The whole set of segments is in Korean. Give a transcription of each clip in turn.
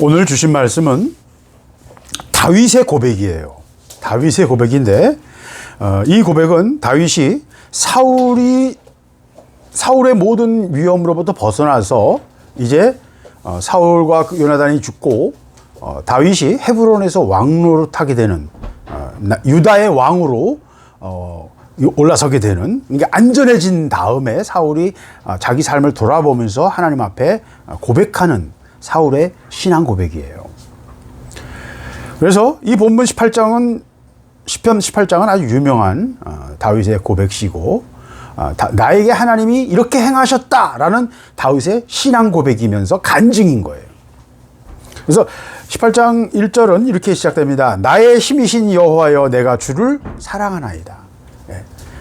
오늘 주신 말씀은 다윗의 고백이에요. 다윗의 고백인데 이 고백은 다윗이 사울의 모든 위험으로부터 벗어나서 이제 사울과 요나단이 죽고 다윗이 헤브론에서 왕노릇하게 되는 유다의 왕으로 올라서게 되는, 이게 안전해진 다음에 사울이 자기 삶을 돌아보면서 하나님 앞에 고백하는 사울의 신앙 고백이에요. 그래서 이 본문 18장은 시편 18장은 아주 유명한 다윗의 고백시고 나에게 하나님이 이렇게 행하셨다라는 다윗의 신앙 고백이면서 간증인 거예요. 그래서 18장 1절은 이렇게 시작됩니다. 나의 힘이신 여호와여 내가 주를 사랑하나이다.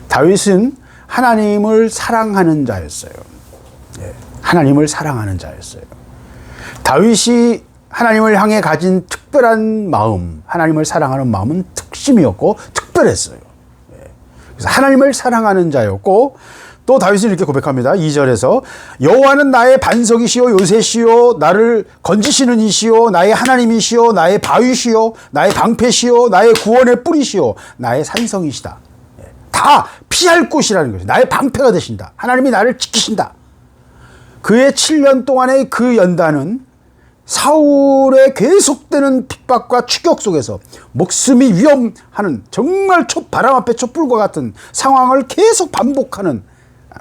다윗은 하나님을 사랑하는 자였어요. 하나님을 사랑하는 자였어요. 다윗이 하나님을 향해 가진 특별한 마음, 하나님을 사랑하는 마음은 특심이었고 특별했어요. 그래서 하나님을 사랑하는 자였고, 또 다윗은 이렇게 고백합니다. 2절에서 여호와는 나의 반석이시요 요새시요 나를 건지시는 이시요 나의 하나님이시요 나의 바위시요 나의 방패시요 나의 구원의 뿌리시요 나의 산성이시다. 다 피할 곳이라는 거죠. 나의 방패가 되신다. 하나님이 나를 지키신다. 그의 7년 동안의 그 연단은 사울의 계속되는 핍박과 추격 속에서 목숨이 위험하는 정말 바람 앞에 촛불과 같은 상황을 계속 반복하는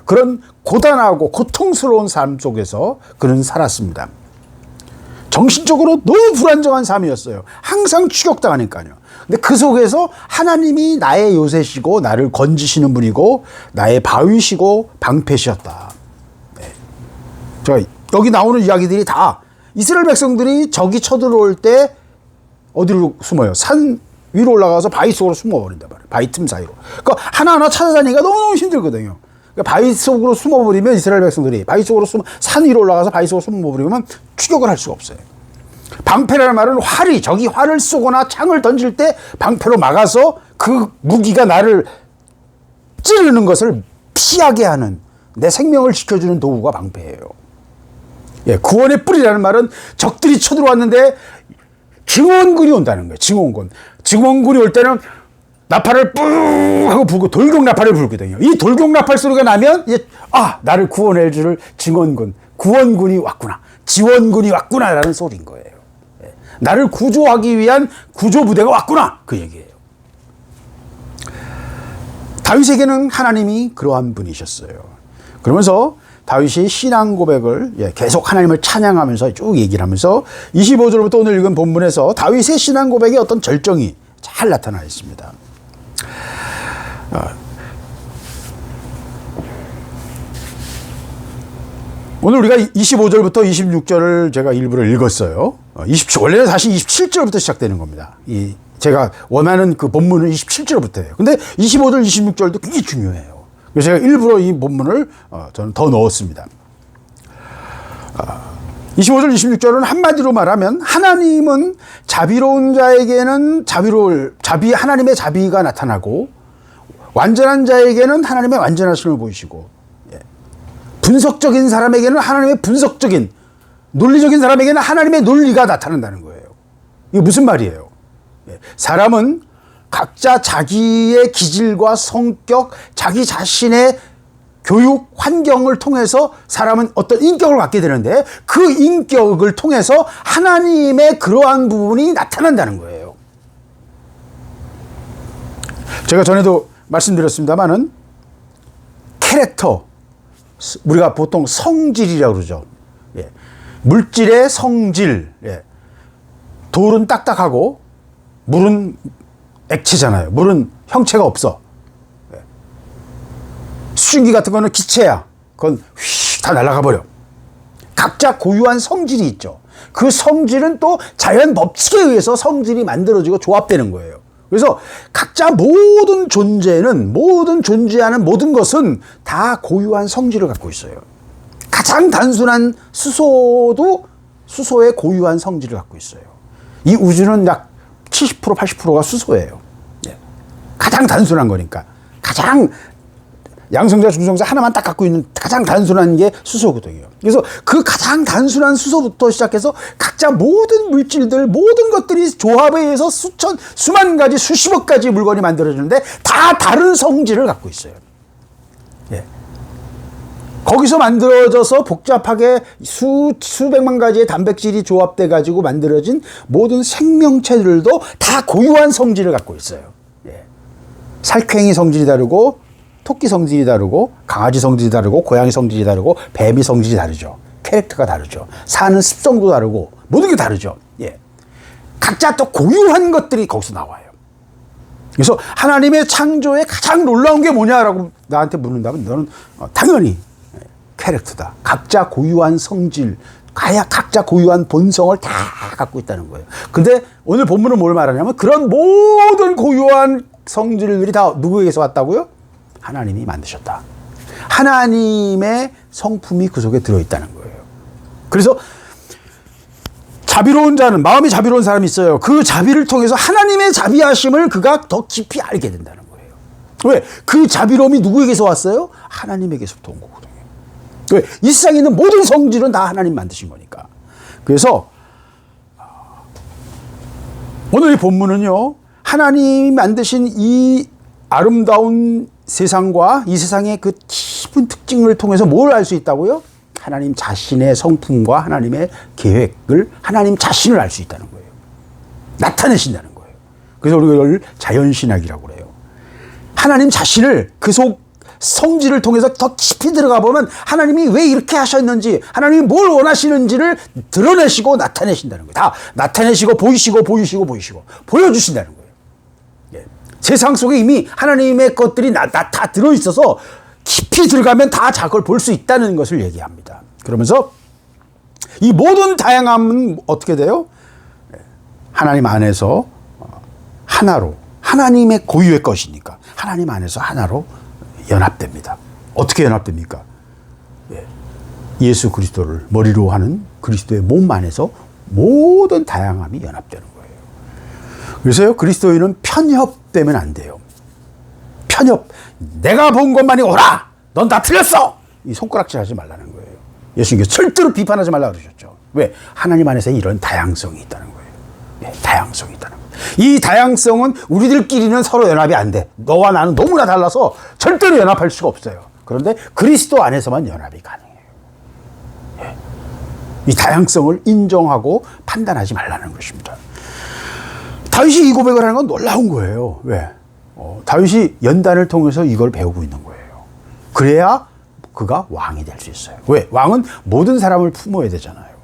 그런 고단하고 고통스러운 삶 속에서 그는 살았습니다. 정신적으로 너무 불안정한 삶이었어요. 항상 추격당하니까요. 근데 그 속에서 하나님이 나의 요새시고 나를 건지시는 분이고 나의 바위시고 방패시었다. 여기 나오는 이야기들이 다 이스라엘 백성들이 적이 쳐들어올 때 어디로 숨어요? 산 위로 올라가서 바위 속으로 숨어버린단 말이에요. 바위 틈 사이로. 그러니까 하나하나 찾아다니기가 너무너무 힘들거든요. 그러니까 바위 속으로 숨어버리면 이스라엘 백성들이 바위 속으로 산 위로 올라가서 바위 속으로 숨어버리면 추격을 할 수가 없어요. 방패라는 말은 적이 활을 쏘거나 창을 던질 때 방패로 막아서 그 무기가 나를 찌르는 것을 피하게 하는, 내 생명을 지켜주는 도구가 방패예요. 구원의 뿌리라는 말은 적들이 쳐들어왔는데 증원군이 온다는 거예요. 증원군이 올 때는 나팔을 뿌 하고 불고 돌격 나팔을 불거든요. 이 돌격 나팔 소리가 나면 이제 나를 구원해 줄 증원군, 구원군이 왔구나, 지원군이 왔구나라는 소리인 거예요. 나를 구조하기 위한 구조부대가 왔구나, 그 얘기예요. 다윗에게는 하나님이 그러한 분이셨어요. 그러면서 다윗이 신앙 고백을 계속 하나님을 찬양하면서 쭉 얘기를 하면서 25절부터 오늘 읽은 본문에서 다윗의 신앙 고백의 어떤 절정이 잘 나타나 있습니다. 오늘 우리가 25절부터 26절을 제가 일부를 읽었어요. 원래는 사실 27절부터 시작되는 겁니다. 제가 원하는 그 본문은 27절부터예요. 근데 25절, 26절도 굉장히 중요해요. 그래서 제가 일부러 이 본문을 저는 더 넣었습니다. 25절, 26절은 한마디로 말하면 하나님은 자비로운 자에게는 하나님의 자비가 나타나고 완전한 자에게는 하나님의 완전하심을 보이시고 분석적인 사람에게는 하나님의 분석적인, 논리적인 사람에게는 하나님의 논리가 나타난다는 거예요. 이게 무슨 말이에요? 사람은 각자 자기의 기질과 성격, 자기 자신의 교육 환경을 통해서 사람은 어떤 인격을 갖게 되는데 그 인격을 통해서 하나님의 그러한 부분이 나타난다는 거예요. 제가 전에도 말씀드렸습니다마는 캐릭터, 우리가 보통 성질이라고 그러죠. 물질의 성질. 돌은 딱딱하고 물은 액체잖아요. 물은 형체가 없어. 수증기 같은 거는 기체야. 그건 휙 다 날아가 버려. 각자 고유한 성질이 있죠. 그 성질은 또 자연 법칙에 의해서 성질이 만들어지고 조합되는 거예요. 그래서 각자 모든 존재하는 모든 것은 다 고유한 성질을 갖고 있어요. 가장 단순한 수소도 수소의 고유한 성질을 갖고 있어요. 이 우주는 약 70%, 80%가 수소예요. 가장 단순한 거니까. 가장 양성자, 중성자 하나만 딱 갖고 있는 가장 단순한 게 수소거든요. 그래서 그 가장 단순한 수소부터 시작해서 각자 모든 물질들, 모든 것들이 조합에 의해서 수만 가지, 수십억 가지 물건이 만들어지는데 다 다른 성질을 갖고 있어요. 예. 거기서 만들어져서 복잡하게 수백만 가지의 단백질이 조합돼 가지고 만들어진 모든 생명체들도 다 고유한 성질을 갖고 있어요. 예. 살쾡이 성질이 다르고, 토끼 성질이 다르고, 강아지 성질이 다르고, 고양이 성질이 다르고, 뱀이 성질이 다르죠. 캐릭터가 다르죠. 사는 습성도 다르고, 모든 게 다르죠. 예. 각자 또 고유한 것들이 거기서 나와요. 그래서 하나님의 창조에 가장 놀라운 게 뭐냐라고 나한테 묻는다면 너는 당연히 캐릭터다. 각자 고유한 성질, 각자 고유한 본성을 다 갖고 있다는 거예요. 근데 오늘 본문은 뭘 말하냐면 그런 모든 고유한 성질들이 다 누구에게서 왔다고요? 하나님이 만드셨다. 하나님의 성품이 그 속에 들어있다는 거예요. 그래서 자비로운 자는, 마음이 자비로운 사람이 있어요. 그 자비를 통해서 하나님의 자비하심을 그가 더 깊이 알게 된다는 거예요. 왜? 그 자비로움이 누구에게서 왔어요? 하나님에게서부터 온 거거든요. 왜? 이 세상에 있는 모든 성질은 다 하나님 만드신 거니까. 그래서 오늘 이 본문은요, 하나님이 만드신 이 아름다운 세상과 이 세상의 그 깊은 특징을 통해서 뭘 알 수 있다고요? 하나님 자신의 성품과 하나님의 계획을, 하나님 자신을 알 수 있다는 거예요. 나타내신다는 거예요. 그래서 우리가 이걸 자연신학이라고 그래요. 하나님 자신을 그 속 성질을 통해서 더 깊이 들어가 보면 하나님이 왜 이렇게 하셨는지, 하나님이 뭘 원하시는지를 드러내시고 나타내신다는 거예요. 다 나타내시고 보이시고 보여주신다는 거예요. 예. 세상 속에 이미 하나님의 것들이 다 들어있어서 깊이 들어가면 다 그걸 볼 수 있다는 것을 얘기합니다. 그러면서 이 모든 다양함은 어떻게 돼요? 하나님 안에서 하나로, 하나님의 고유의 것이니까 하나님 안에서 하나로 연합됩니다. 어떻게 연합됩니까? 예수 그리스도를 머리로 하는 그리스도의 몸 안에서 모든 다양함이 연합되는 거예요. 그래서요, 그리스도인은 편협되면 안 돼요. 편협. 내가 본 것만이 옳아! 넌 다 틀렸어! 이 손가락질 하지 말라는 거예요. 예수님께서 절대로 비판하지 말라고 그러셨죠. 왜? 하나님 안에서 이런 다양성이 있다는 거예요. 네, 다양성이 있다는 거예요. 이 다양성은 우리들끼리는 서로 연합이 안 돼. 너와 나는 너무나 달라서 절대로 연합할 수가 없어요. 그런데 그리스도 안에서만 연합이 가능해요. 네. 이 다양성을 인정하고 판단하지 말라는 것입니다. 다윗이 이 고백을 하는 건 놀라운 거예요. 왜? 다윗이 연단을 통해서 이걸 배우고 있는 거예요. 그래야 그가 왕이 될 수 있어요. 왜? 왕은 모든 사람을 품어야 되잖아요.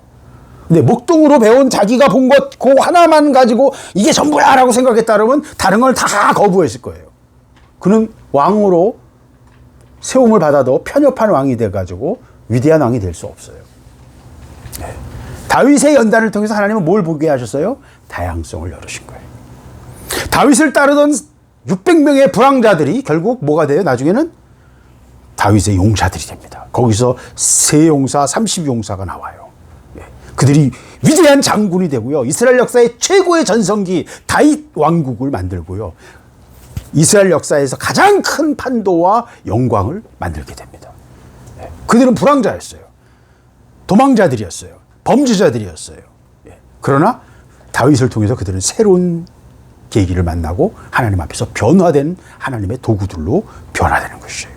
근데 목동으로 배운 자기가 본 것, 그 하나만 가지고 이게 전부야 라고 생각했다 그러면 다른 걸 다 거부했을 거예요. 그는 왕으로 세움을 받아도 편협한 왕이 돼가지고 위대한 왕이 될 수 없어요. 네. 다윗의 연단을 통해서 하나님은 뭘 보게 하셨어요? 다양성을 열으신 거예요. 다윗을 따르던 600명의 불황자들이 결국 뭐가 돼요? 나중에는 다윗의 용사들이 됩니다. 거기서 세 용사, 30용사가 나와요. 그들이 위대한 장군이 되고요. 이스라엘 역사의 최고의 전성기 다윗 왕국을 만들고요. 이스라엘 역사에서 가장 큰 판도와 영광을 만들게 됩니다. 그들은 불황자였어요. 도망자들이었어요. 범죄자들이었어요. 그러나 다윗을 통해서 그들은 새로운 계기를 만나고 하나님 앞에서 변화된 하나님의 도구들로 변화되는 것이에요.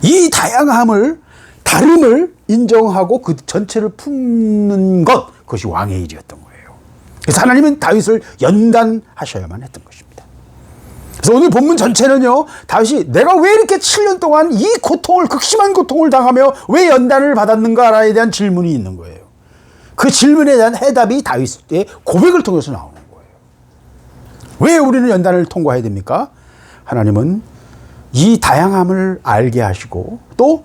이 다양함을, 다름을 인정하고 그 전체를 품는 것, 그것이 왕의 일이었던 거예요. 그래서 하나님은 다윗을 연단하셔야만 했던 것입니다. 그래서 오늘 본문 전체는요, 다윗이 내가 왜 이렇게 7년 동안 이 고통을, 극심한 고통을 당하며 왜 연단을 받았는가에 대한 질문이 있는 거예요. 그 질문에 대한 해답이 다윗의 고백을 통해서 나오는 거예요. 왜 우리는 연단을 통과해야 됩니까? 하나님은 이 다양함을 알게 하시고 또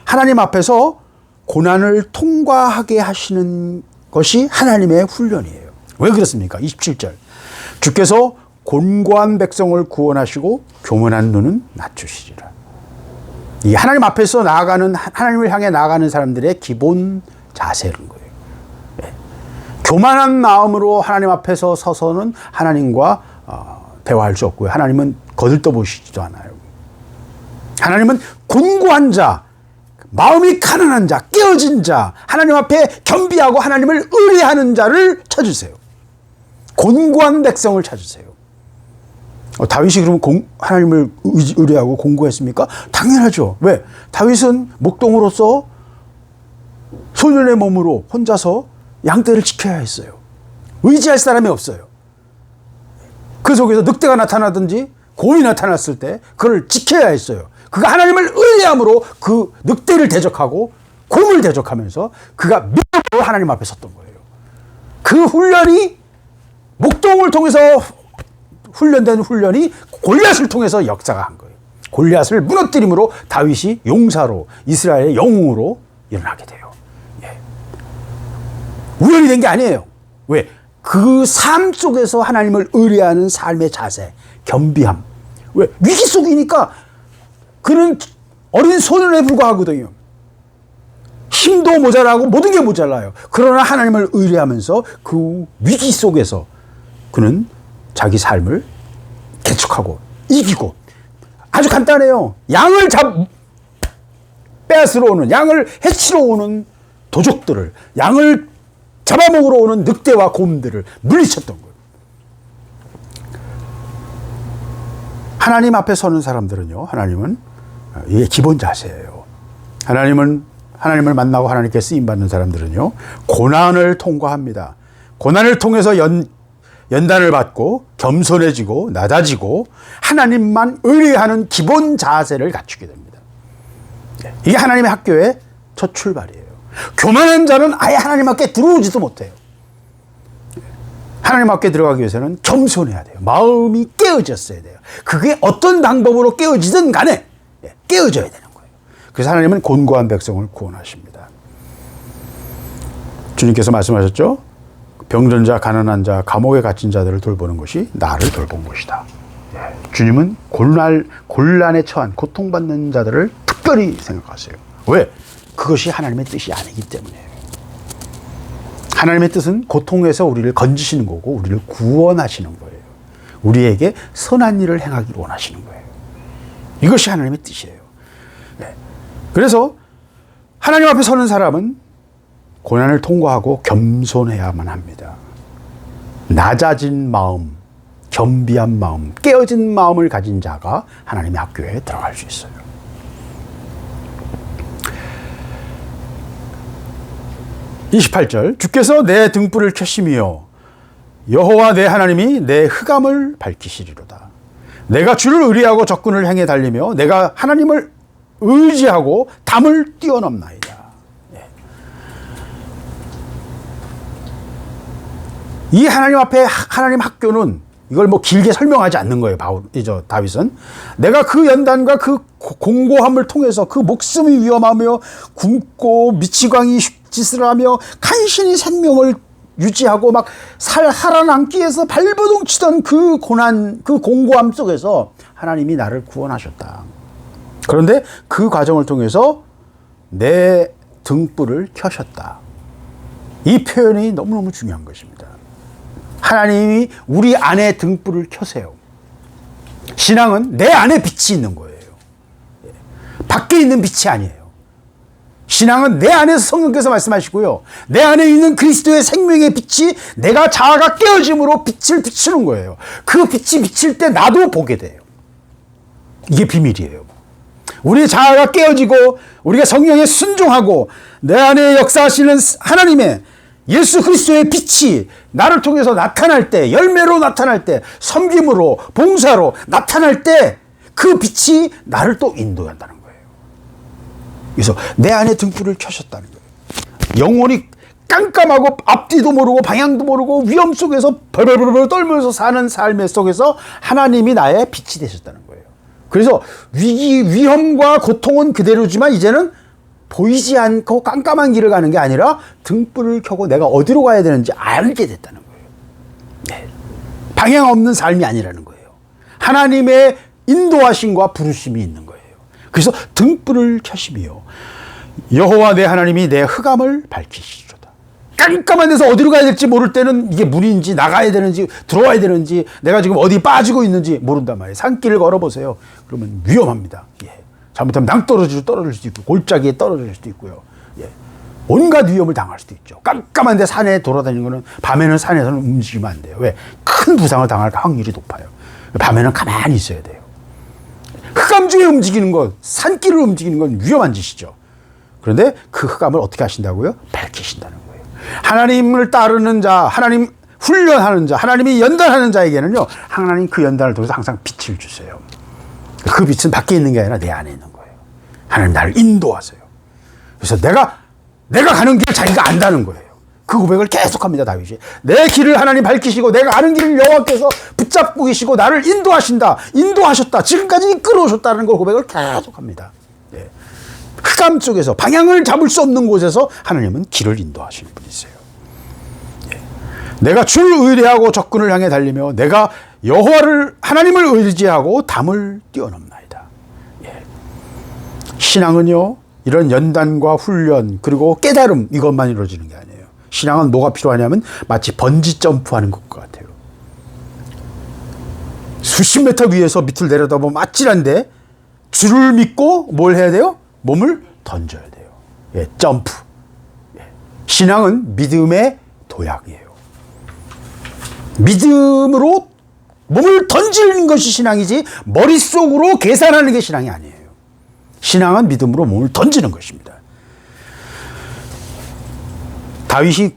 하나님 앞에서 고난을 통과하게 하시는 것이 하나님의 훈련이에요. 왜 그렇습니까? 27절. 주께서 곤고한 백성을 구원하시고 교만한 눈은 낮추시리라. 이 하나님 앞에서 나아가는, 하나님을 향해 나아가는 사람들의 기본 자세인 거예요. 네. 교만한 마음으로 하나님 앞에서 서서는 하나님과 대화할 수 없고요. 하나님은 거들떠 보시지도 않아요. 하나님은 곤고한 자, 마음이 가난한 자, 깨어진 자, 하나님 앞에 겸비하고 하나님을 의뢰하는 자를 찾으세요. 곤고한 백성을 찾으세요. 다윗이 그러면 하나님을 의뢰하고 곤고했습니까? 당연하죠. 왜? 다윗은 목동으로서 소년의 몸으로 혼자서 양떼를 지켜야 했어요. 의지할 사람이 없어요. 그 속에서 늑대가 나타나든지 곰이 나타났을 때 그걸 지켜야 했어요. 그가 하나님을 의뢰함으로 그 늑대를 대적하고 곰을 대적하면서 그가 믿음으로 하나님 앞에 섰던 거예요. 그 훈련이 목동을 통해서 훈련된 훈련이 골리앗을 통해서 역사가 한 거예요. 골리앗을 무너뜨림으로 다윗이 용사로 이스라엘의 영웅으로 일어나게 돼요. 예. 우연히 된 게 아니에요. 왜? 그 삶 속에서 하나님을 의뢰하는 삶의 자세, 겸비함. 왜? 위기 속이니까 그는 어린 소년에 불과하거든요. 힘도 모자라고 모든 게 모자라요. 그러나 하나님을 의뢰하면서 그 위기 속에서 그는 자기 삶을 개척하고 이기고, 아주 간단해요. 양을 빼앗으러 오는, 양을 해치러 오는 도적들을, 양을 잡아먹으러 오는 늑대와 곰들을 물리쳤던 거예요. 하나님 앞에 서는 사람들은요, 하나님은 이게 기본 자세예요. 하나님을 만나고 하나님께 쓰임받는 사람들은요, 고난을 통과합니다. 고난을 통해서 연단을 받고 겸손해지고 낮아지고 하나님만 의뢰하는 기본 자세를 갖추게 됩니다. 이게 하나님의 학교의 첫 출발이에요. 교만한 자는 아예 하나님 앞에 들어오지도 못해요. 하나님 앞에 들어가기 위해서는 겸손해야 돼요. 마음이 깨어졌어야 돼요. 그게 어떤 방법으로 깨어지든 간에 깨어져야 되는 거예요. 그래서 하나님은 곤고한 백성을 구원하십니다. 주님께서 말씀하셨죠? 병든 자, 가난한 자, 감옥에 갇힌 자들을 돌보는 것이 나를 돌본 것이다. 주님은 곤란에 처한 고통받는 자들을 특별히 생각하세요. 왜? 그것이 하나님의 뜻이 아니기 때문이에요. 하나님의 뜻은 고통에서 우리를 건지시는 거고 우리를 구원하시는 거예요. 우리에게 선한 일을 행하기를 원하시는 거예요. 이것이 하나님의 뜻이에요. 그래서 하나님 앞에 서는 사람은 고난을 통과하고 겸손해야만 합니다. 낮아진 마음, 겸비한 마음, 깨어진 마음을 가진 자가 하나님의 학교에 들어갈 수 있어요. 28절, 주께서 내 등불을 켜시며 여호와 내 하나님이 내 흑암을 밝히시리로다. 내가 주를 의뢰하고 적군을 향해 달리며 내가 하나님을 의지하고 담을 뛰어넘나이다. 이 하나님 앞에 하나님 학교는 이걸 뭐 길게 설명하지 않는 거예요. 다윗은 내가 그 연단과 그 공고함을 통해서 그 목숨이 위험하며 굶고 미치광이 짓을 하며 간신히 생명을 유지하고 막 살아남기 위해서 발버둥 치던 그 고난, 그 공고함 속에서 하나님이 나를 구원하셨다. 그런데 그 과정을 통해서 내 등불을 켜셨다. 이 표현이 너무너무 중요한 것입니다. 하나님이 우리 안에 등불을 켜세요. 신앙은 내 안에 빛이 있는 거예요. 밖에 있는 빛이 아니에요. 신앙은 내 안에서 성령께서 말씀하시고요. 내 안에 있는 그리스도의 생명의 빛이 내가 자아가 깨어짐으로 빛을 비추는 거예요. 그 빛이 비칠 때 나도 보게 돼요. 이게 비밀이에요. 우리 자아가 깨어지고 우리가 성령에 순종하고 내 안에 역사하시는 하나님의 예수 그리스도의 빛이 나를 통해서 나타날 때, 열매로 나타날 때, 섬김으로, 봉사로 나타날 때 그 빛이 나를 또 인도한다는 거예요. 그래서 내 안에 등불을 켜셨다는 거예요. 영혼이 깜깜하고 앞뒤도 모르고 방향도 모르고 위험 속에서 벌벌벌 떨면서 사는 삶의 속에서 하나님이 나의 빛이 되셨다는 거예요. 그래서 위험과 고통은 그대로지만 이제는 보이지 않고 깜깜한 길을 가는 게 아니라 등불을 켜고 내가 어디로 가야 되는지 알게 됐다는 거예요. 네. 방향 없는 삶이 아니라는 거예요. 하나님의 인도하심과 부르심이 있는 거예요. 그래서 등불을 켜시며 여호와 내 하나님이 내 흑암을 밝히시리로다. 깜깜한 데서 어디로 가야 될지 모를 때는 이게 문인지 나가야 되는지 들어와야 되는지 내가 지금 어디 빠지고 있는지 모른단 말이에요. 산길을 걸어보세요. 그러면 위험합니다. 예. 잘못하면 낭떠러지로 떨어질 수도 있고 골짜기에 떨어질 수도 있고요. 예. 온갖 위험을 당할 수도 있죠. 깜깜한데 산에 돌아다니는 거는 밤에는 산에서는 움직이면 안 돼요. 왜? 큰 부상을 당할 확률이 높아요. 밤에는 가만히 있어야 돼요. 흑암 중에 움직이는 것, 산길을 움직이는 건 위험한 짓이죠. 그런데 그 흑암을 어떻게 하신다고요? 밝히신다는 거예요. 하나님을 따르는 자, 하나님 훈련하는 자, 하나님이 연단하는 자에게는요, 하나님 그 연단을 통해서 항상 빛을 주세요. 그 빛은 밖에 있는 게 아니라 내 안에 있는 거예요. 하나님 나를 인도하세요. 그래서 내가 가는 길을 자기가 안다는 거예요. 그 고백을 계속합니다, 다윗이. 내 길을 하나님 밝히시고 내가 가는 길을 여호와께서 붙잡고 계시고 나를 인도하신다, 인도하셨다, 지금까지 이끌어오셨다는 걸 고백을 계속합니다. 예. 흑암 속에서 방향을 잡을 수 없는 곳에서 하나님은 길을 인도하시는 분이세요. 예. 내가 주를 의뢰하고 적군을 향해 달리며 내가 여호와를 하나님을 의지하고 담을 뛰어넘나이다. 예. 신앙은요, 이런 연단과 훈련 그리고 깨달음, 이것만 이루어지는 게 아니에요. 신앙은 뭐가 필요하냐면 마치 번지 점프하는 것과 같아요. 수십 미터 위에서 밑을 내려다보면 아찔한데 줄을 믿고 뭘 해야 돼요? 몸을 던져야 돼요. 예, 점프. 예. 신앙은 믿음의 도약이에요. 믿음으로 몸을 던지는 것이 신앙이지 머릿속으로 계산하는 게 신앙이 아니에요. 신앙은 믿음으로 몸을 던지는 것입니다. 다윗이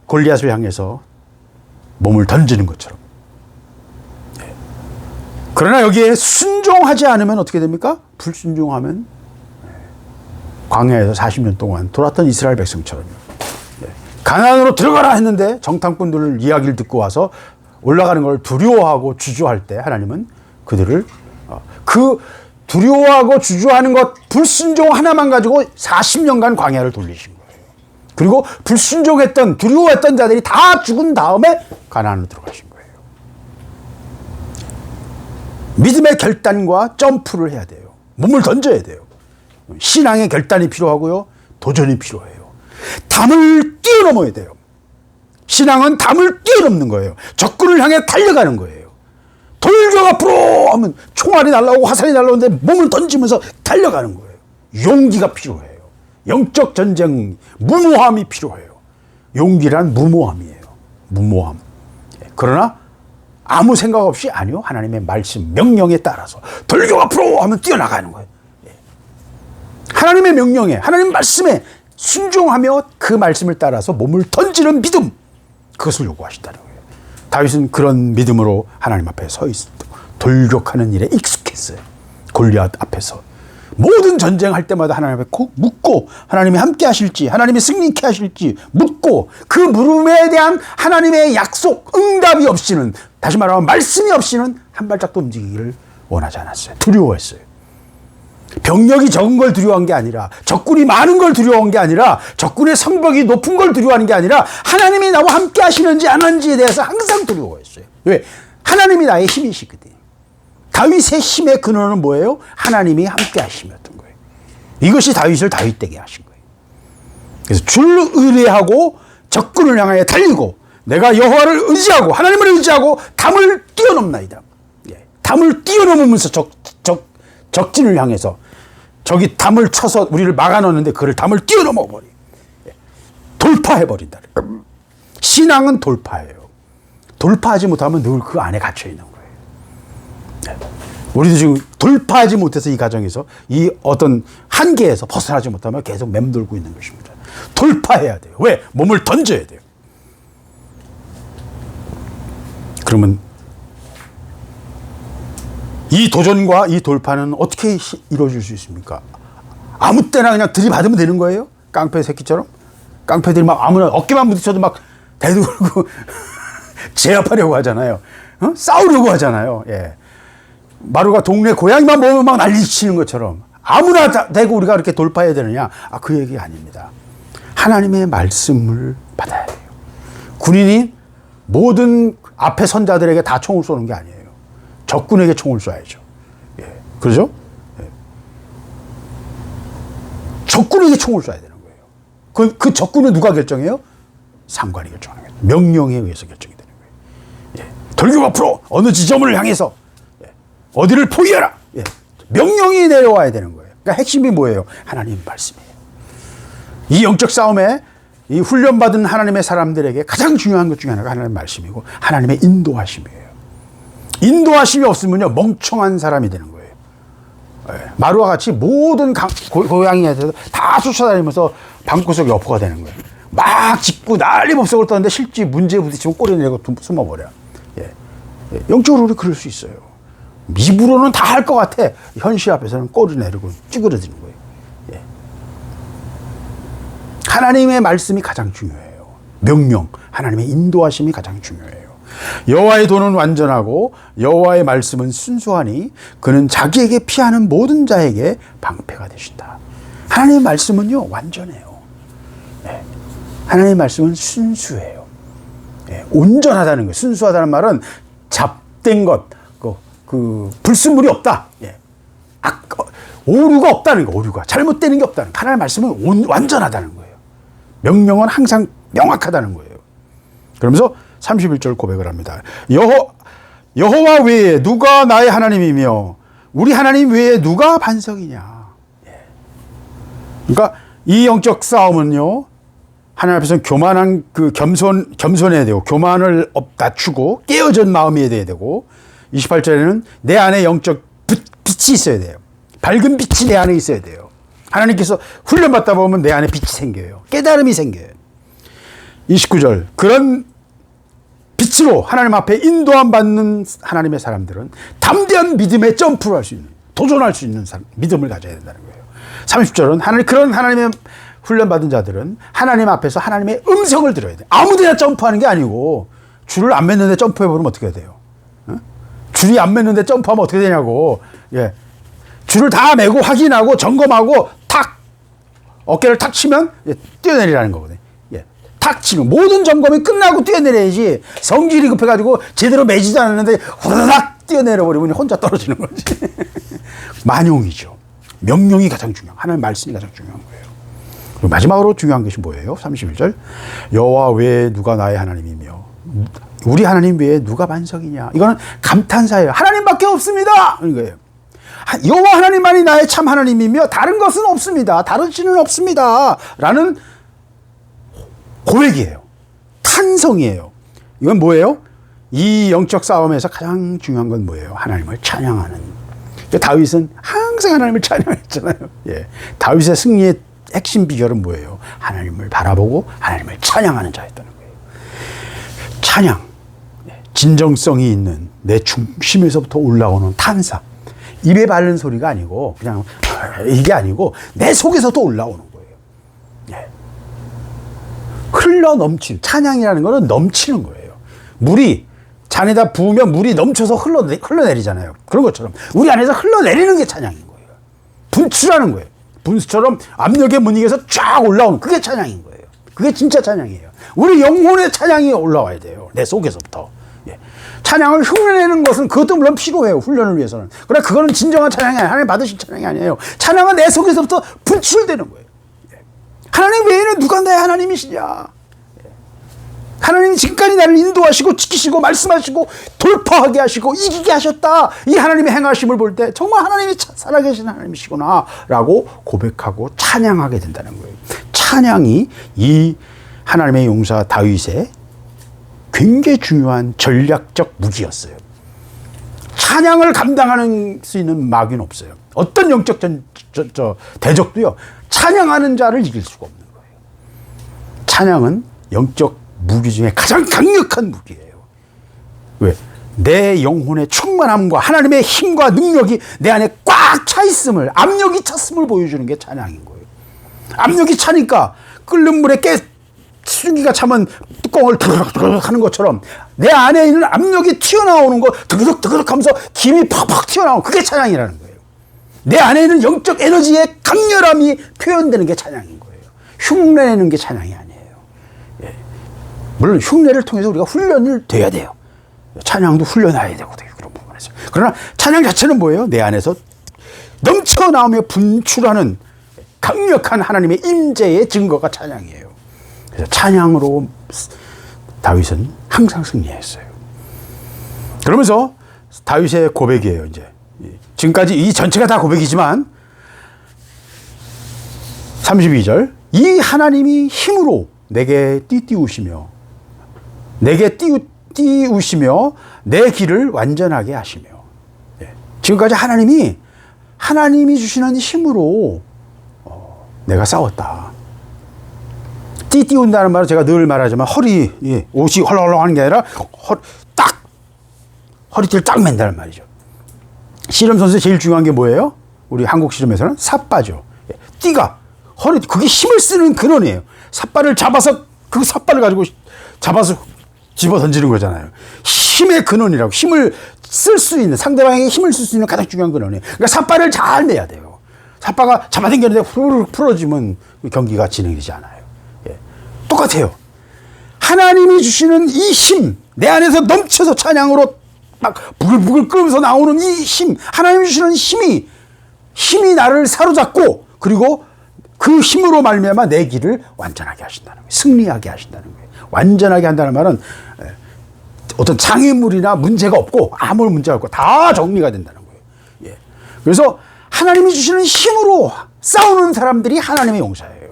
골리앗을 향해서 몸을 던지는 것처럼. 그러나 여기에 순종하지 않으면 어떻게 됩니까? 불순종하면 광야에서 40년 동안 돌았던 이스라엘 백성처럼요. 가나안으로 들어가라 했는데 정탐꾼들 이야기를 듣고 와서 올라가는 걸 두려워하고 주저할 때 하나님은 그들을 그 두려워하고 주저하는 것 불순종 하나만 가지고 40년간 광야를 돌리신 거예요. 그리고 불순종했던 두려워했던 자들이 다 죽은 다음에 가나안으로 들어가신 거예요. 믿음의 결단과 점프를 해야 돼요. 몸을 던져야 돼요. 신앙의 결단이 필요하고요. 도전이 필요해요. 담을 뛰어넘어야 돼요. 신앙은 담을 뛰어넘는 거예요. 적군을 향해 달려가는 거예요. 돌격 앞으로 하면 총알이 날라오고 화살이 날라오는데 몸을 던지면서 달려가는 거예요. 용기가 필요해요. 영적 전쟁, 무모함이 필요해요. 용기란 무모함이에요. 무모함. 그러나 아무 생각 없이 아니요, 하나님의 말씀, 명령에 따라서 돌격 앞으로 하면 뛰어나가는 거예요. 하나님의 명령에, 하나님 말씀에 순종하며 그 말씀을 따라서 몸을 던지는 믿음, 그것을 요구하신다는 거예요. 다윗은 그런 믿음으로 하나님 앞에 서 있습니다. 돌격하는 일에 익숙했어요. 골리앗 앞에서. 모든 전쟁할 때마다 하나님 앞에 꼭 묻고 하나님이 함께 하실지, 하나님이 승리케 하실지 묻고 그 물음에 대한 하나님의 약속, 응답이 없이는, 다시 말하면 말씀이 없이는 한 발짝도 움직이기를 원하지 않았어요. 두려워했어요. 병력이 적은 걸 두려워한 게 아니라, 적군이 많은 걸 두려워한 게 아니라, 적군의 성벽이 높은 걸 두려워하는 게 아니라 하나님이 나와 함께 하시는지 안 하는지에 대해서 항상 두려워했어요. 왜? 하나님이 나의 힘이시거든요. 다윗의 힘의 근원은 뭐예요? 하나님이 함께 하심이었던 거예요. 이것이 다윗을 다윗되게 하신 거예요. 그래서 주를 의뢰하고 적군을 향하여 달리고 내가 여호와를 의지하고 하나님을 의지하고 담을 뛰어넘나이다. 예. 담을 뛰어넘으면서 적진을 향해서 적이 담을 쳐서 우리를 막아놓는데 그를 담을 뛰어넘어 버리. 예. 돌파해버린다. 신앙은 돌파예요. 돌파하지 못하면 늘 그 안에 갇혀 있는 거예요. 우리도 지금 돌파하지 못해서 이 과정에서 이 어떤 한계에서 벗어나지 못하면 계속 맴돌고 있는 것입니다. 돌파해야 돼요. 왜? 몸을 던져야 돼요. 그러면 이 도전과 이 돌파는 어떻게 이루어질 수 있습니까? 아무 때나 그냥 들이받으면 되는 거예요? 깡패 새끼처럼? 깡패들이 막 아무나 어깨만 부딪혀도 막 대들고 제압하려고 하잖아요. 어? 싸우려고 하잖아요. 예. 마루가 동네 고양이만 보면 막 난리치는 것처럼 아무나 대고 우리가 그렇게 돌파해야 되느냐? 그 얘기 아닙니다. 하나님의 말씀을 받아야 돼요. 군인이 모든 앞에 선자들에게 다 총을 쏘는 게 아니에요. 적군에게 총을 쏴야죠. 예. 그러죠? 예. 적군에게 총을 쏴야 되는 거예요. 그 적군을 누가 결정해요? 상관이 결정하는 거예요. 명령에 의해서 결정이 되는 거예요. 예. 돌격 앞으로 어느 지점을 향해서 어디를 포위해라. 예. 명령이 내려와야 되는 거예요. 그러니까 핵심이 뭐예요? 하나님 말씀이에요. 이 영적 싸움에 이 훈련받은 하나님의 사람들에게 가장 중요한 것 중에 하나가 하나님의 말씀이고 하나님의 인도하심이에요. 인도하심이 없으면요 멍청한 사람이 되는 거예요. 마루와 같이 모든 고양이한테도 다 쫓아다니면서 방구석 여포가 되는 거예요. 막 짖고 난리법석을 떠는데 실제 문제에 부딪히면 꼬리 내고 숨어버려. 영적으로 우리 그럴 수 있어요. 입으로는 다 할 것 같아. 현실 앞에서는 꼬리 내리고 찌그러지는 거예요. 하나님의 말씀이 가장 중요해요. 명령, 하나님의 인도하심이 가장 중요해요. 여호와의 도는 완전하고 여호와의 말씀은 순수하니 그는 자기에게 피하는 모든 자에게 방패가 되신다. 하나님의 말씀은요 완전해요. 하나님의 말씀은 순수해요. 온전하다는 거예요. 순수하다는 말은 잡된 것, 불순물이 없다. 오류가 없다는 거, 오류가 잘못되는 게 없다는 거. 하나님의 말씀은 완전하다는 거예요. 명령은 항상 명확하다는 거예요. 그러면서 31절 고백을 합니다. 여호와 외에 누가 나의 하나님이며 우리 하나님 외에 누가 반석이냐. 그러니까 이 영적 싸움은요 하나님 앞에서는 교만한 겸손해야 되고 교만을 낮추고 깨어진 마음이 돼야 되고 28절에는 내 안에 영적 빛이 있어야 돼요. 밝은 빛이 내 안에 있어야 돼요. 하나님께서 훈련받다 보면 내 안에 빛이 생겨요. 깨달음이 생겨요. 29절 그런 빛으로 하나님 앞에 인도함 받는 하나님의 사람들은 담대한 믿음에 점프를 할 수 있는 도전할 수 있는 믿음을 가져야 된다는 거예요. 30절은 그런 하나님의 훈련받은 자들은 하나님 앞에서 하나님의 음성을 들어야 돼요. 아무데나 점프하는 게 아니고 줄을 안 맸는데 점프해버리면 어떻게 해야 돼요? 줄이 안 맸는데 점프하면 어떻게 되냐고. 줄을 다 매고 확인하고 점검하고 탁 어깨를 탁 치면 뛰어내리라는 거거든요. 탁 치면 모든 점검이 끝나고 뛰어내려야지. 성질이 급해가지고 제대로 매지도 않았는데 후다닥 뛰어내려버리면 혼자 떨어지는 거지. 만용이죠. 명령이 가장 중요한, 하나님의 말씀이 가장 중요한 거예요. 그리고 마지막으로 중요한 것이 뭐예요? 31절 여호와 외에 누가 나의 하나님이며 우리 하나님 외에 누가 반석이냐. 이거는 감탄사예요. 하나님밖에 없습니다. 이거예요. 여호와 하나님만이 나의 참 하나님이며 다른 것은 없습니다. 다른 신은 없습니다. 라는 고백이에요. 탄성이에요. 이건 뭐예요? 이 영적 싸움에서 가장 중요한 건 뭐예요? 하나님을 찬양하는. 다윗은 항상 하나님을 찬양했잖아요. 다윗의 승리의 핵심 비결은 뭐예요? 하나님을 바라보고 하나님을 찬양하는 자였다는 거예요. 찬양, 진정성이 있는 내 중심에서부터 올라오는 탄사. 입에 바른 소리가 아니고 그냥 이게 아니고 내 속에서도 올라오는 거예요. 흘러 넘치는, 찬양이라는 거는 넘치는 거예요. 물이 잔에다 부으면 물이 넘쳐서 흘러내리잖아요. 그런 것처럼 우리 안에서 흘러내리는 게 찬양인 거예요. 분출하는 거예요. 분수처럼 압력에 못 이겨서 쫙 올라오는 그게 찬양인 거예요. 그게 진짜 찬양이에요. 우리 영혼의 찬양이 올라와야 돼요. 내 속에서부터. 찬양을 흉내내는 것은 그것도 물론 필요해요. 훈련을 위해서는. 그러나 그거는 진정한 찬양이 아니에요. 하나님 받으신 찬양이 아니에요. 찬양은 내 속에서부터 분출되는 거예요. 하나님 외에는 누가 나의 하나님이시냐. 하나님이 지금까지 나를 인도하시고 지키시고 말씀하시고 돌파하게 하시고 이기게 하셨다. 이 하나님의 행하심을 볼 때 정말 하나님이 살아계신 하나님이시구나 라고 고백하고 찬양하게 된다는 거예요. 찬양이 이 하나님의 용사 다윗의 굉장히 중요한 전략적 무기였어요. 찬양을 감당하는 수 있는 마귀는 없어요. 어떤 영적 대적도요. 찬양하는 자를 이길 수가 없는 거예요. 찬양은 영적 무기 중에 가장 강력한 무기예요. 왜? 내 영혼의 충만함과 하나님의 힘과 능력이 내 안에 꽉 차 있음을, 압력이 찼음을 보여주는 게 찬양인 거예요. 압력이 차니까 끓는 물에 수증기가 차면 뚜껑을 드르륵 하는 것처럼 내 안에 있는 압력이 튀어나오는 거 드르륵 하면서 김이 팍팍 튀어나오는 그게 찬양이라는 거예요. 내 안에 있는 영적 에너지의 강렬함이 표현되는 게 찬양인 거예요. 흉내내는 게 찬양이 아니에요. 물론 흉내를 통해서 우리가 훈련을 돼야 돼요. 찬양도 훈련해야 되거든요. 그런 부분에서. 그러나 찬양 자체는 뭐예요? 내 안에서 넘쳐나오며 분출하는 강력한 하나님의 임재의 증거가 찬양이에요. 그래서 찬양으로 다윗은 항상 승리했어요. 그러면서 다윗의 고백이에요. 이제 지금까지 이 전체가 다 고백이지만 32절 이 하나님이 힘으로 내게 띠띠우시며 내 길을 완전하게 하시며. 지금까지 하나님이 주시는 힘으로 내가 싸웠다. 띠띠운다는 말은 제가 늘 말하지만 옷이 헐렁헐렁 하는 게 아니라 허리띠를 딱 맨다는 말이죠. 씨름 선수의 제일 중요한 게 뭐예요? 우리 한국 씨름에서는 삿바죠. 띠가 그게 힘을 쓰는 근원이에요. 삿발을 잡아서 그 삿발을 가지고 잡아서 집어 던지는 거잖아요. 힘의 근원이라고. 힘을 쓸 수 있는, 상대방에게 힘을 쓸 수 있는 가장 중요한 근원이에요. 그러니까 삿발을 잘 매야 돼요. 삿바가 잡아당겼는데 후루룩 풀어지면 경기가 진행되지 않아요. 똑같아요. 하나님이 주시는 이 힘, 내 안에서 넘쳐서 찬양으로 막 부글부글 끓으면서 나오는 이 힘, 하나님이 주시는 힘이 나를 사로잡고, 그리고 그 힘으로 말미암아 내 길을 완전하게 하신다는 거예요. 승리하게 하신다는 거예요. 완전하게 한다는 말은 어떤 장애물이나 문제가 없고, 아무런 문제가 없고 다 정리가 된다는 거예요. 그래서 하나님이 주시는 힘으로 싸우는 사람들이 하나님의 용사예요.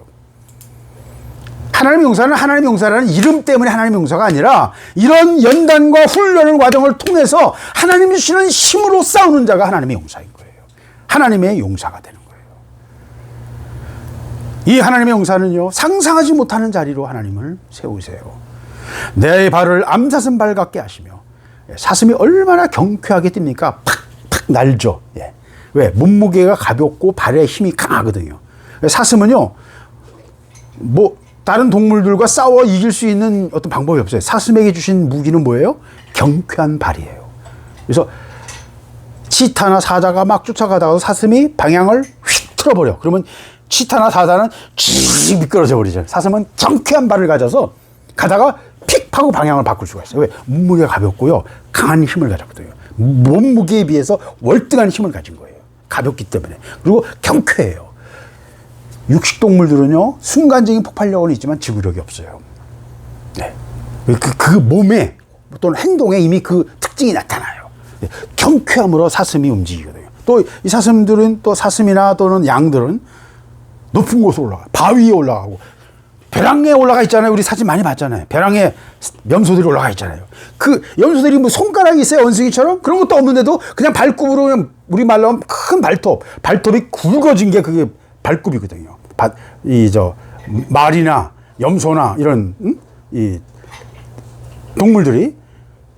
하나님의 용사는 하나님의 용사라는 이름 때문에 하나님의 용사가 아니라, 이런 연단과 훈련의 과정을 통해서 하나님이 주시는 힘으로 싸우는 자가 하나님의 용사인 거예요. 하나님의 용사가 되는 거예요. 이 하나님의 용사는요, 상상하지 못하는 자리로 하나님을 세우세요. 내 발을 암사슴 발 같게 하시며. 사슴이 얼마나 경쾌하게 뜁니까? 팍팍 날죠. 왜? 몸무게가 가볍고 발에 힘이 강하거든요. 사슴은요, 다른 동물들과 싸워 이길 수 있는 어떤 방법이 없어요. 사슴에게 주신 무기는 뭐예요? 경쾌한 발이에요. 그래서 치타나 사자가 막 쫓아가다가 사슴이 방향을 휙 틀어버려. 그러면 치타나 사자는 쭉 미끄러져 버리죠. 사슴은 경쾌한 발을 가져서 가다가 픽 하고 방향을 바꿀 수가 있어요. 왜? 몸무게가 가볍고요, 강한 힘을 가졌거든요. 몸무게에 비해서 월등한 힘을 가진 거예요. 가볍기 때문에. 그리고 경쾌해요. 육식동물들은요, 순간적인 폭발력은 있지만 지구력이 없어요. 그 몸에 또는 행동에 이미 그 특징이 나타나요. 경쾌함으로 사슴이 움직이거든요. 또 이 사슴들은, 또 사슴이나 또는 양들은 높은 곳으로 올라가, 바위 위에 올라가고, 벼랑에 올라가 있잖아요. 우리 사진 많이 봤잖아요. 벼랑에 염소들이 올라가 있잖아요. 그 염소들이 뭐 손가락이 있어요, 원숭이처럼? 그런 것도 없는데도 그냥 발굽으로, 그냥 우리 말로 하면 큰 발톱이 굵어진 게 그게 발굽이거든요. 말이나 염소나 이런 이 동물들이,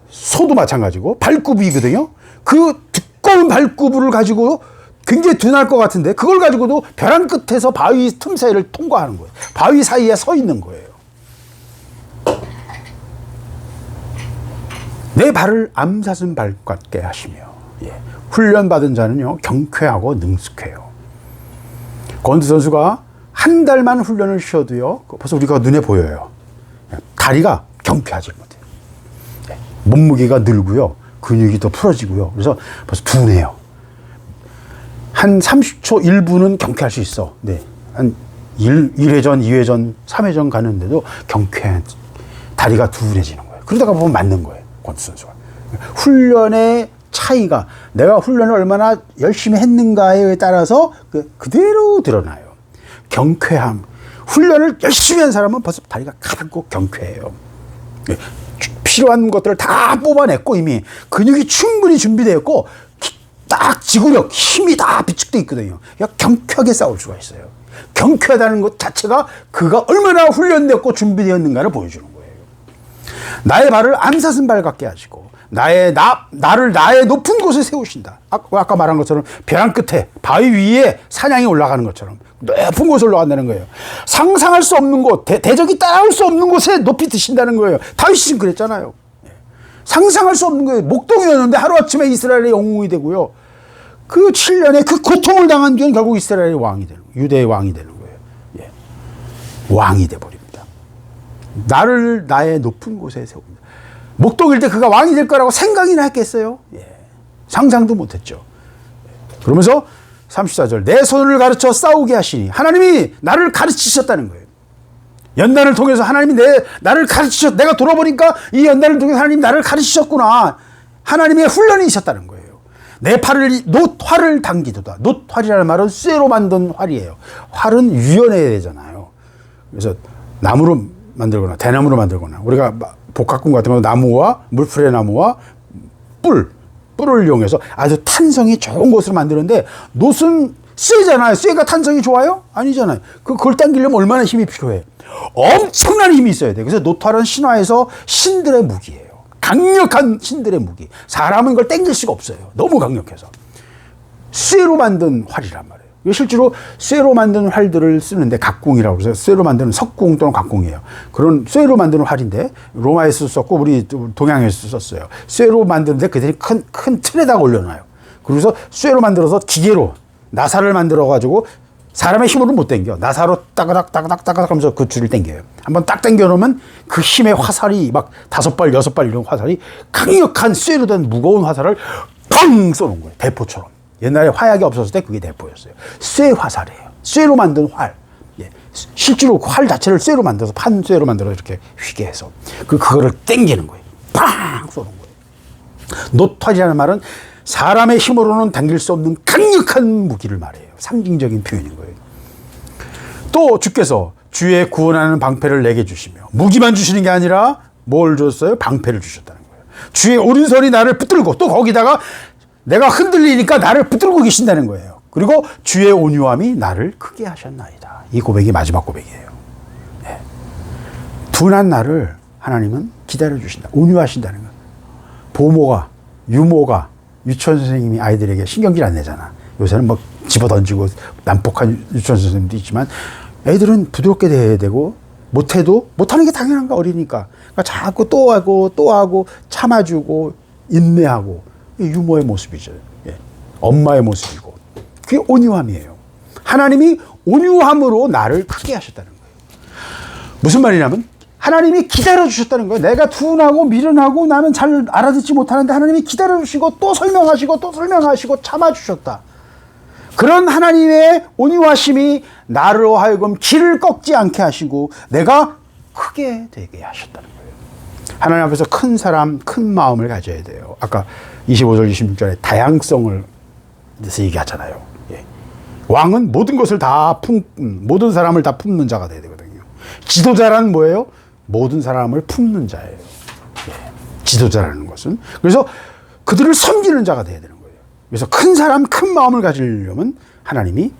소도 마찬가지고 발굽이거든요. 그 두꺼운 발굽을 가지고 굉장히 둔할 것 같은데, 그걸 가지고도 벼랑 끝에서 바위 틈 사이를 통과하는 거예요. 바위 사이에 서 있는 거예요. 내 발을 암사슴 발 같게 하시며. 훈련받은 자는요, 경쾌하고 능숙해요. 권투 선수가 한 달만 훈련을 쉬어도요, 벌써 우리가 눈에 보여요. 다리가 경쾌하지 못해요. 몸무게가 늘고요, 근육이 더 풀어지고요. 그래서 벌써 둔해요. 한 30초, 1분은 경쾌할 수 있어. 한 1회전, 2회전, 3회전 가는데도 경쾌한, 다리가 둔해지는 거예요. 그러다가 보면 맞는 거예요, 권투 선수가. 훈련의 차이가, 내가 훈련을 얼마나 열심히 했는가에 따라서 그대로 드러나요. 경쾌함. 훈련을 열심히 한 사람은 벌써 다리가 가볍고 경쾌해요. 필요한 것들을 다 뽑아냈고, 이미 근육이 충분히 준비되었고, 딱 지구력, 힘이 다 비축되어 있거든요. 경쾌하게 싸울 수가 있어요. 경쾌하다는 것 자체가 그가 얼마나 훈련되었고 준비되었는가를 보여주는 거예요. 나의 발을 암사슴 발 같게 하시고, 나를 나의 높은 곳에 세우신다. 아까 말한 것처럼 벼랑 끝에, 바위 위에 사냥이 올라가는 것처럼 높은 곳에 올라간다는 거예요. 상상할 수 없는 곳, 대적이 따라올 수 없는 곳에 높이 드신다는 거예요. 다윗은 그랬잖아요. 상상할 수 없는 거예요. 목동이었는데 하루아침에 이스라엘의 영웅이 되고요, 그 7년에 그 고통을 당한 뒤에는 결국 이스라엘의 왕이 되는 거예요. 유대의 왕이 되는 거예요. 왕이 돼버립니다. 나를 나의 높은 곳에 세웁니다. 목동일 때 그가 왕이 될 거라고 생각이나 했겠어요? 상상도 못했죠. 그러면서 34절, 내 손을 가르쳐 싸우게 하시니, 하나님이 나를 가르치셨다는 거예요. 연단을 통해서 하나님이 나를 가르치셨, 내가 돌아보니까 이 연단을 통해서 하나님이 나를 가르치셨구나. 하나님의 훈련이 있었다는 거예요. 내 팔을 놋활을 당기도다. 놋활이라는 말은 쇠로 만든 활이에요. 활은 유연해야 되잖아요. 그래서 나무로 만들거나 대나무로 만들거나 우리가 복합금 같은 거 나무와 물풀의 나무와 뿔을 이용해서 아주 탄성이 좋은 것으로 만드는데 놋은 쇠잖아요. 쇠가 탄성이 좋아요? 아니잖아요. 그걸 당기려면 얼마나 힘이 필요해? 엄청난 힘이 있어야 돼. 그래서 놋활은 신화에서 신들의 무기예요. 강력한 신들의 무기. 사람은 이걸 당길 수가 없어요. 너무 강력해서. 쇠로 만든 활이란 말이에요. 실제로 쇠로 만든 활들을 쓰는데 각궁이라고 해서 쇠로 만드는 석궁 또는 각궁이에요. 그런 쇠로 만드는 활인데 로마에서 썼고 우리 동양에서 썼어요. 쇠로 만드는데 그들이 큰 틀에다가 올려놔요. 그래서 쇠로 만들어서 기계로 나사를 만들어 가지고 사람의 힘으로 못 당겨. 나사로 따가닥 하면서 그 줄을 당겨요. 한번 딱 당겨 놓으면 그 힘의 화살이 막 5발, 6발 이런 화살이 강력한 쇠로 된 무거운 화살을 펑 쏘는 거예요. 대포처럼. 옛날에 화약이 없었을 때 그게 대포였어요. 쇠 화살이에요. 쇠로 만든 활. 예. 실제로 활 자체를 쇠로 만들어서 판쇠로 만들어서 이렇게 휘게 해서 그거를 당기는 거예요. 팡 쏘는 거예요. 놋활이라는 말은 사람의 힘으로는 당길 수 없는 강력한 무기를 말해요. 상징적인 표현인 거예요. 또 주께서 주의 구원하는 방패를 내게 주시며 무기만 주시는 게 아니라 뭘 줬어요? 방패를 주셨다는 거예요. 주의 오른손이 나를 붙들고 또 거기다가 내가 흔들리니까 나를 붙들고 계신다는 거예요. 그리고 주의 온유함이 나를 크게 하셨나이다. 이 고백이 마지막 고백이에요. 네. 둔한 나를 하나님은 기다려주신다. 온유하신다는 거예요. 보모가, 유모가, 유치원 선생님이 아이들에게 신경질 안 내잖아. 요새는 뭐 집어 던지고 난폭한 유치원 선생님도 있지만 애들은 부드럽게 대해야 되고 못해도 못하는 게 당연한가 어리니까. 그러니까 자꾸 또 하고 참아주고 인내하고 유모의 모습이죠. 예. 엄마의 모습이고 그게 온유함이에요. 하나님이 온유함으로 나를 크게 하셨다는 거예요. 무슨 말이냐면 하나님이 기다려주셨다는 거예요. 내가 둔하고 미련하고 나는 잘 알아듣지 못하는데 하나님이 기다려주시고 또 설명하시고 또 설명하시고 참아주셨다. 그런 하나님의 온유하심이 나로 하여금 길을 꺾지 않게 하시고 내가 크게 되게 하셨다는 거예요. 하나님 앞에서 큰 사람, 큰 마음을 가져야 돼요. 아까 25절, 26절에 다양성을 대해서 얘기하잖아요. 예. 왕은 모든 것을 모든 사람을 다 품는 자가 돼야 되거든요. 지도자란 뭐예요? 모든 사람을 품는 자예요. 예. 지도자라는 것은. 그래서 그들을 섬기는 자가 돼야 되는 거예요. 그래서 큰 사람, 큰 마음을 가지려면 하나님이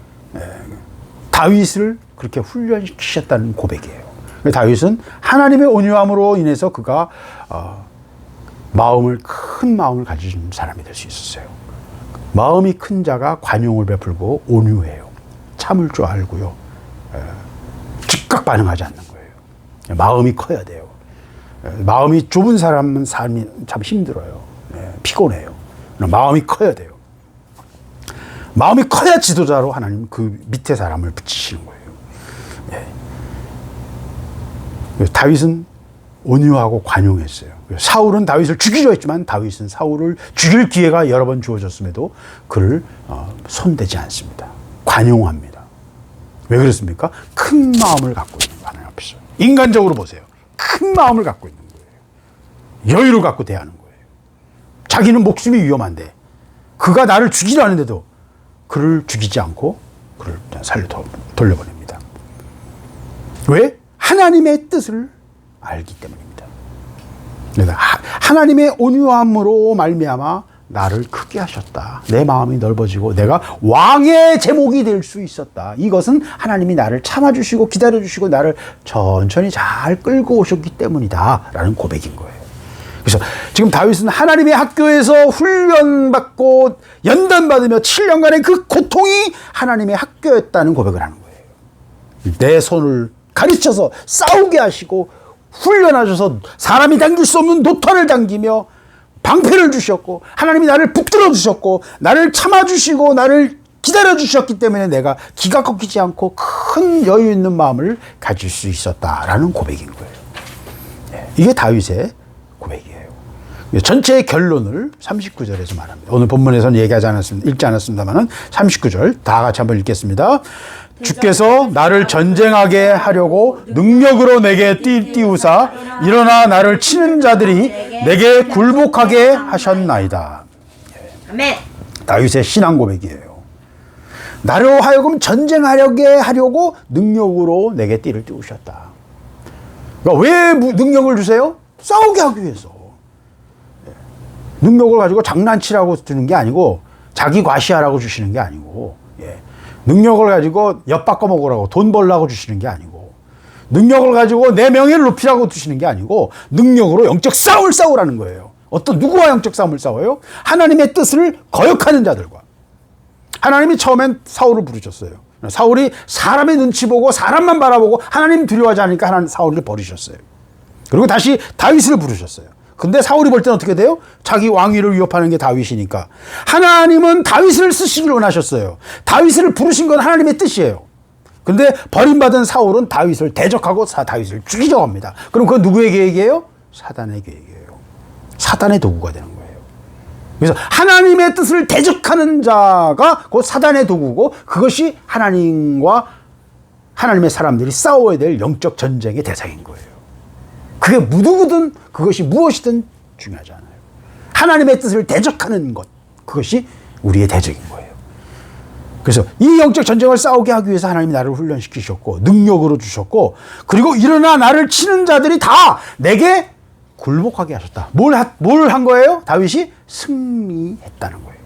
다윗을 그렇게 훈련시키셨다는 고백이에요. 다윗은 하나님의 온유함으로 인해서 그가 큰 마음을 가진 사람이 될 수 있었어요. 마음이 큰 자가 관용을 베풀고 온유해요. 참을 줄 알고요. 즉각 반응하지 않는 거예요. 마음이 커야 돼요. 마음이 좁은 사람은 삶이 참 힘들어요. 피곤해요. 마음이 커야 돼요. 마음이 커야 지도자로 하나님 그 밑에 사람을 붙이시는 거예요. 다윗은 온유하고 관용했어요. 사울은 다윗을 죽이려 했지만 다윗은 사울을 죽일 기회가 여러 번 주어졌음에도 그를 손대지 않습니다. 관용합니다. 왜 그렇습니까? 큰 마음을 갖고 있는 거예요. 하나님 앞에서. 인간적으로 보세요. 큰 마음을 갖고 있는 거예요. 여유를 갖고 대하는 거예요. 자기는 목숨이 위험한데 그가 나를 죽이려 하는데도 그를 죽이지 않고 그를 살려 돌려보냅니다. 왜? 하나님의 뜻을 알기 때문입니다. 하나님의 온유함으로 말미암아 나를 크게 하셨다. 내 마음이 넓어지고 내가 왕의 제목이 될 수 있었다. 이것은 하나님이 나를 참아주시고 기다려주시고 나를 천천히 잘 끌고 오셨기 때문이다. 라는 고백인 거예요. 그래서 지금 다윗은 하나님의 학교에서 훈련받고 연단받으며 7년간의 그 고통이 하나님의 학교였다는 고백을 하는 거예요. 내 손을 가르쳐서 싸우게 하시고 훈련하셔서 사람이 당길 수 없는 놋활을 당기며 방패를 주셨고 하나님이 나를 붙들어 주셨고 나를 참아주시고 나를 기다려주셨기 때문에 내가 기가 꺾이지 않고 큰 여유 있는 마음을 가질 수 있었다라는 고백인 거예요. 이게 다윗의 고백이에요. 전체의 결론을 39절에서 말합니다. 오늘 본문에서는 읽지 않았습니다만 39절 다 같이 한번 읽겠습니다. 주께서 나를 전쟁하게 하려고 능력으로 내게 띄우사 일어나 나를 치는 자들이 내게 굴복하게 하셨나이다. 아멘. 다윗의 신앙 고백이에요. 나로 하여금 전쟁하려게 하려고 능력으로 내게 띠를 띄우셨다. 그러니까 왜 능력을 주세요? 싸우게 하기 위해서. 능력을 가지고 장난치라고 주는 게 아니고 자기 과시하라고 주시는 게 아니고 능력을 가지고 엿바꿔 먹으라고 돈 벌라고 주시는 게 아니고 능력을 가지고 내 명예를 높이라고 주시는 게 아니고 능력으로 영적 싸움을 싸우라는 거예요. 어떤 누구와 영적 싸움을 싸워요? 하나님의 뜻을 거역하는 자들과. 하나님이 처음엔 사울을 부르셨어요. 사울이 사람의 눈치 보고 사람만 바라보고 하나님 두려워하지 않으니까 하나님 사울을 버리셨어요. 그리고 다시 다윗을 부르셨어요. 근데 사울이 볼 때는 어떻게 돼요? 자기 왕위를 위협하는 게 다윗이니까. 하나님은 다윗을 쓰시길 원하셨어요. 다윗을 부르신 건 하나님의 뜻이에요. 근데 버림받은 사울은 다윗을 대적하고 다윗을 죽이려고 합니다. 그럼 그건 누구의 계획이에요? 사단의 계획이에요. 사단의 도구가 되는 거예요. 그래서 하나님의 뜻을 대적하는 자가 곧 사단의 도구고 그것이 하나님과 하나님의 사람들이 싸워야 될 영적 전쟁의 대상인 거예요. 그게 누구든 그것이 무엇이든 중요하지 않아요. 하나님의 뜻을 대적하는 것, 그것이 우리의 대적인 거예요. 그래서 이 영적 전쟁을 싸우게 하기 위해서 하나님이 나를 훈련시키셨고 능력으로 주셨고 그리고 일어나 나를 치는 자들이 다 내게 굴복하게 하셨다. 뭘 한 거예요? 다윗이 승리했다는 거예요.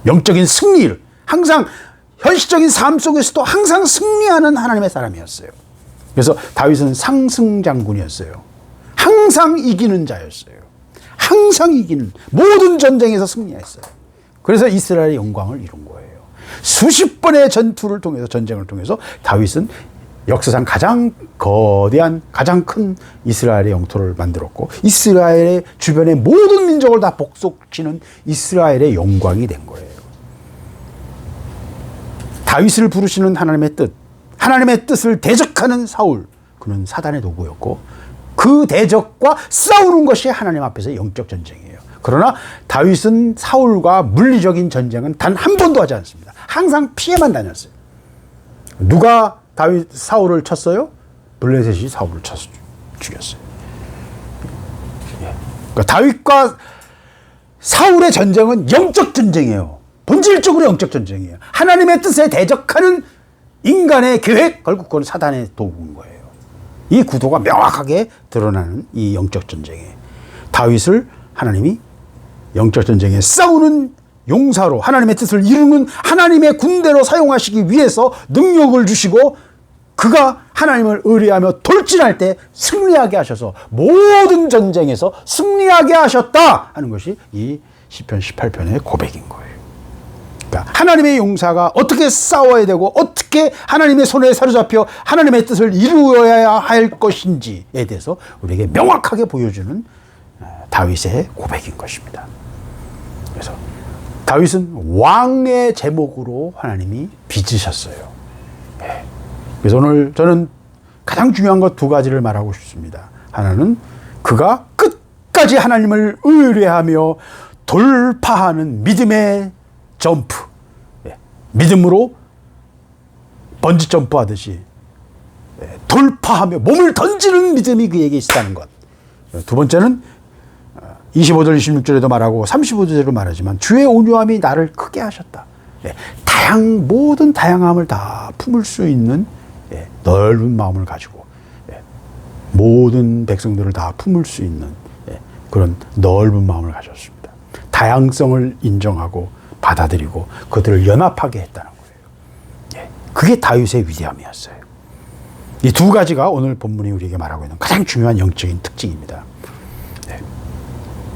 영적인 승리를 항상 현실적인 삶 속에서도 항상 승리하는 하나님의 사람이었어요. 그래서 다윗은 상승장군이었어요. 항상 이기는 자였어요. 항상 이기는 모든 전쟁에서 승리했어요. 그래서 이스라엘의 영광을 이룬 거예요. 수십 번의 전투를 통해서 전쟁을 통해서 다윗은 역사상 가장 거대한 가장 큰 이스라엘의 영토를 만들었고 이스라엘의 주변의 모든 민족을 다 복속치는 이스라엘의 영광이 된 거예요. 다윗을 부르시는 하나님의 뜻, 하나님의 뜻을 대적하는 사울, 그는 사단의 도구였고 그 대적과 싸우는 것이 하나님 앞에서 영적 전쟁이에요. 그러나 다윗은 사울과 물리적인 전쟁은 단 한 번도 하지 않습니다. 항상 피해만 다녔어요. 누가 사울을 쳤어요? 블레셋이 사울을 쳐서 죽였어요. 그러니까 다윗과 사울의 전쟁은 영적 전쟁이에요. 본질적으로 영적 전쟁이에요. 하나님의 뜻에 대적하는 인간의 계획, 결국 그건 사단의 도구인 거예요. 이 구도가 명확하게 드러나는 이 영적 전쟁에 다윗을 하나님이 영적 전쟁에 싸우는 용사로 하나님의 뜻을 이루는 하나님의 군대로 사용하시기 위해서 능력을 주시고 그가 하나님을 의뢰하며 돌진할 때 승리하게 하셔서 모든 전쟁에서 승리하게 하셨다 하는 것이 이 시편 18편의 고백인 거예요. 그러니까 하나님의 용사가 어떻게 싸워야 되고 어떻게 하나님의 손에 사로잡혀 하나님의 뜻을 이루어야 할 것인지에 대해서 우리에게 명확하게 보여주는 다윗의 고백인 것입니다. 그래서 다윗은 왕의 제목으로 하나님이 빚으셨어요. 그래서 오늘 저는 가장 중요한 것 두 가지를 말하고 싶습니다. 하나는 그가 끝까지 하나님을 의뢰하며 돌파하는 믿음의 점프, 믿음으로 번지 점프하듯이 돌파하며 몸을 던지는 믿음이 그에게 있다는 것. 두 번째는 25절 26절에도 말하고 35절에도 말하지만 주의 온유함이 나를 크게 하셨다. 모든 다양함을 다 품을 수 있는 넓은 마음을 가지고 모든 백성들을 다 품을 수 있는 그런 넓은 마음을 가졌습니다. 다양성을 인정하고 받아들이고 그들을 연합하게 했다는 거예요. 그게 다윗의 위대함이었어요. 이 두 가지가 오늘 본문이 우리에게 말하고 있는 가장 중요한 영적인 특징입니다.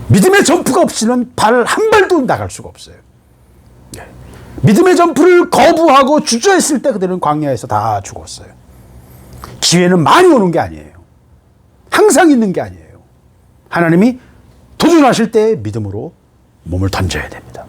믿음의 점프가 없이는 발 한 발도 나갈 수가 없어요. 믿음의 점프를 거부하고 주저했을 때 그들은 광야에서 다 죽었어요. 기회는 많이 오는 게 아니에요. 항상 있는 게 아니에요. 하나님이 도전하실 때 믿음으로 몸을 던져야 됩니다.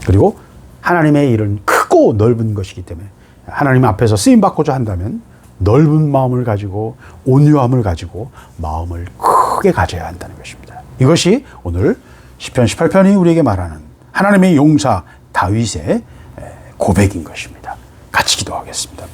그리고 하나님의 일은 크고 넓은 것이기 때문에 하나님 앞에서 쓰임받고자 한다면 넓은 마음을 가지고 온유함을 가지고 마음을 크게 가져야 한다는 것입니다. 이것이 오늘 시편 18편이 우리에게 말하는 하나님의 용사 다윗의 고백인 것입니다. 같이 기도하겠습니다.